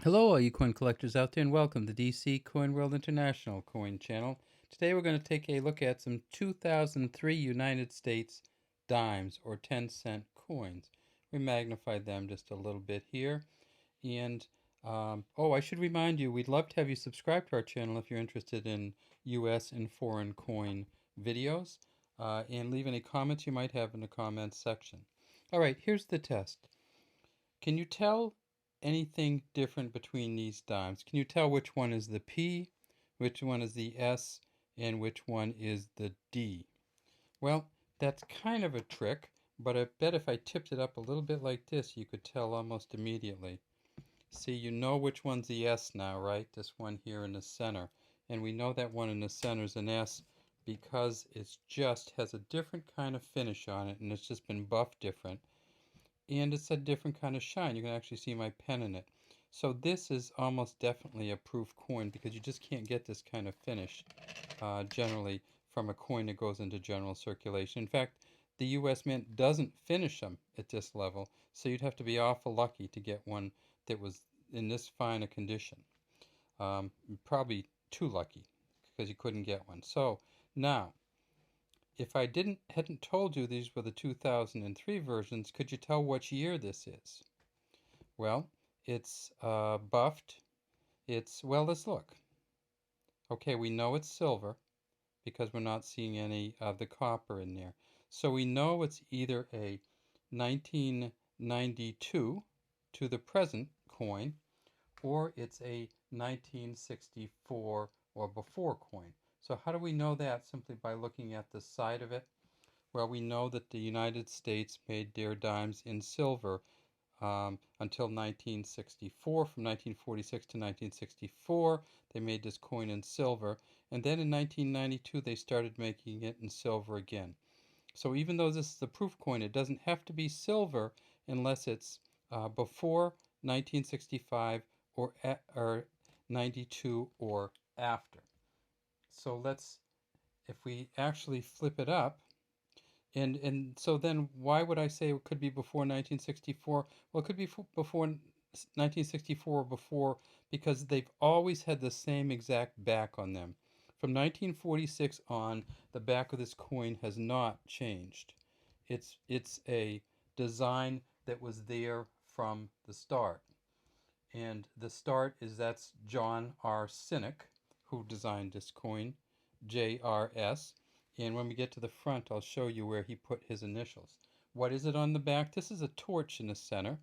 Hello, all you coin collectors out there, and welcome to DC Coin World International Coin Channel. Today we're going to take a look at some 2003 United States dimes, or 10-cent coins. We magnified them just a little bit here. And, I should remind you, we'd love to have you subscribe to our channel if you're interested in U.S. and foreign coin videos. And leave any comments you might have in the comments section. All right, here's the test. Can you tell anything different between these dimes? Can you tell which one is the P, which one is the S, and which one is the D? Well, that's kind of a trick, but I bet if I tipped it up a little bit like this, you could tell almost immediately. See, you know which one's the S now, right? This one here in the center. And we know that one in the center is an S because it just has a different kind of finish on it, and it's just been buffed different, and it's a different kind of shine. You can actually see my pen in it. So this is almost definitely a proof coin because you just can't get this kind of finish generally from a coin that goes into general circulation. In fact, the US Mint doesn't finish them at this level, so you'd have to be awful lucky to get one that was in this fine a condition. Probably too lucky because you couldn't get one. So now, if I hadn't told you these were the 2003 versions, could you tell which year this is? Well, it's buffed. Let's look. Okay, we know it's silver because we're not seeing any of the copper in there. So we know it's either a 1992 to the present coin, or it's a 1964 or before coin. So how do we know that? Simply by looking at the side of it. Well, we know that the United States made their dimes in silver until 1964. From 1946 to 1964, they made this coin in silver. And then in 1992, they started making it in silver again. So even though this is a proof coin, it doesn't have to be silver unless it's before 1965 or 92 or after. So if we actually flip it up, and so then why would I say it could be before 1964? Well, it could be before 1964 or before because they've always had the same exact back on them. From 1946 on, the back of this coin has not changed. It's a design that was there from the start. And the start is that's John R. Cynic, who designed this coin, JRS. And when we get to the front, I'll show you where he put his initials. What is it on the back? This is a torch in the center.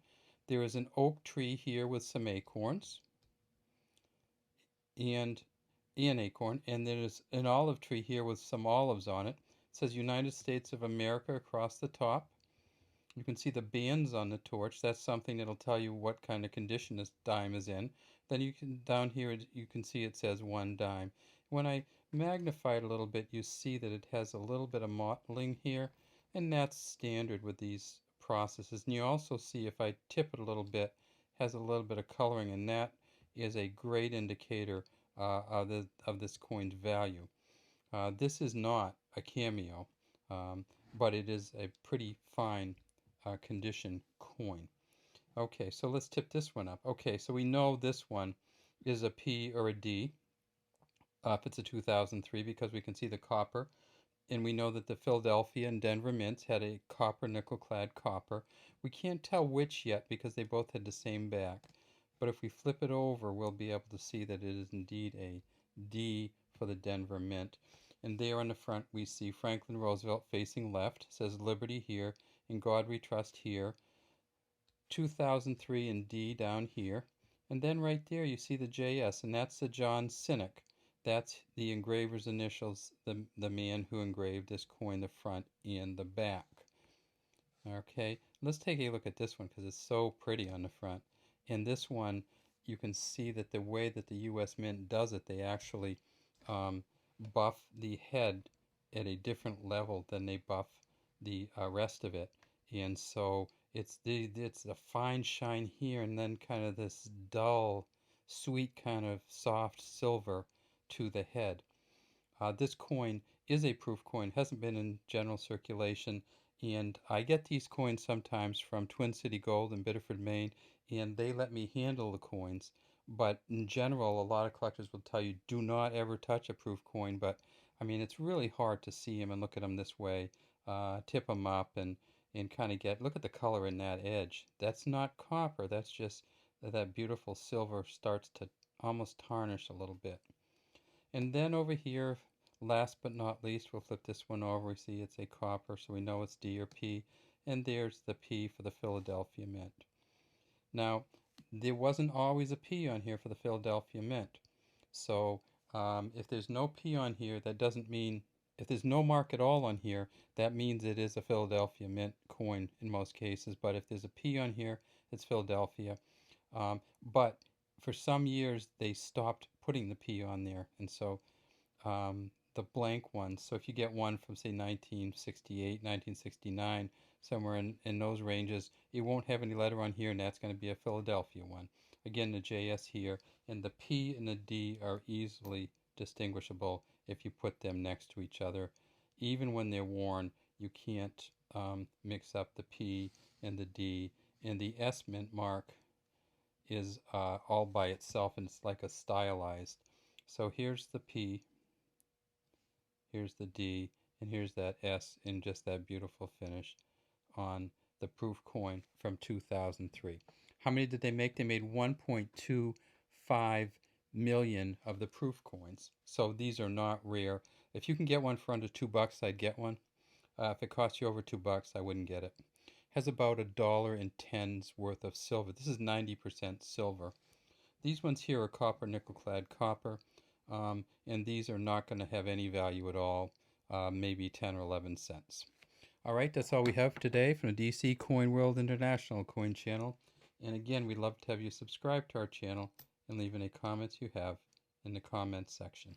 There is an oak tree here with some acorns, and an acorn, and there's an olive tree here with some olives on it. It says United States of America across the top. You can see the bands on the torch. That's something that'll tell you what kind of condition this dime is in. Then you can, down here, you can see it says one dime. When I magnify it a little bit, you see that it has a little bit of mottling here, and that's standard with these processes. And you also see if I tip it a little bit, it has a little bit of coloring, and that is a great indicator of this coin's value. This is not a cameo, but it is a pretty fine condition coin. Okay, so let's tip this one up. Okay, so we know this one is a P or a D if it's a 2003 because we can see the copper. And we know that the Philadelphia and Denver mints had a copper nickel-clad copper. We can't tell which yet because they both had the same back. But if we flip it over, we'll be able to see that it is indeed a D for the Denver mint. And there on the front, we see Franklin Roosevelt facing left, says Liberty here, and God We Trust here. 2003 and D down here. And then right there, you see the JS, and that's the John Cynic. That's the engraver's initials, the man who engraved this coin, the front and the back. Okay, let's take a look at this one because it's so pretty on the front. And this one, you can see that the way that the U.S. Mint does it, they actually buff the head at a different level than they buff the rest of it. And so it's a fine shine here and then kind of this dull, sweet kind of soft silver to the head. This coin is a proof coin, hasn't been in general circulation, and I get these coins sometimes from Twin City Gold in Biddeford, Maine, and they let me handle the coins. But in general, a lot of collectors will tell you do not ever touch a proof coin. But I mean, it's really hard to see them and look at them this way, tip them up and kind of look at the color in that edge. That's not copper. That's just that beautiful silver starts to almost tarnish a little bit. And then over here, last but not least, we'll flip this one over. We see it's a copper, so we know it's D or P. And there's the P for the Philadelphia Mint. Now, there wasn't always a P on here for the Philadelphia Mint. So if there's no P on here, that doesn't mean, if there's no mark at all on here, that means it is a Philadelphia Mint coin in most cases. But if there's a P on here, it's Philadelphia. But for some years, they stopped putting the P on there. And so the blank ones, so if you get one from, say, 1968, 1969, somewhere in those ranges, it won't have any letter on here, and that's going to be a Philadelphia one. Again, the JS here, and the P and the D are easily distinguishable if you put them next to each other. Even when they're worn, you can't mix up the P and the D. And the S Mint mark is all by itself, and it's like a stylized. So here's the P, here's the D, and here's that S in just that beautiful finish on the proof coin from 2003. How many did they make? They made 1.25 million of the proof coins. So these are not rare. If you can get one for under $2, I'd get one. If it costs you over $2, I wouldn't get it. Has about $1.10 worth of silver. This is 90% silver. These ones here are copper, nickel-clad copper, and these are not going to have any value at all, maybe 10 or 11 cents. All right, that's all we have today from the DC Coin World International Coin Channel. And again, we'd love to have you subscribe to our channel and leave any comments you have in the comments section.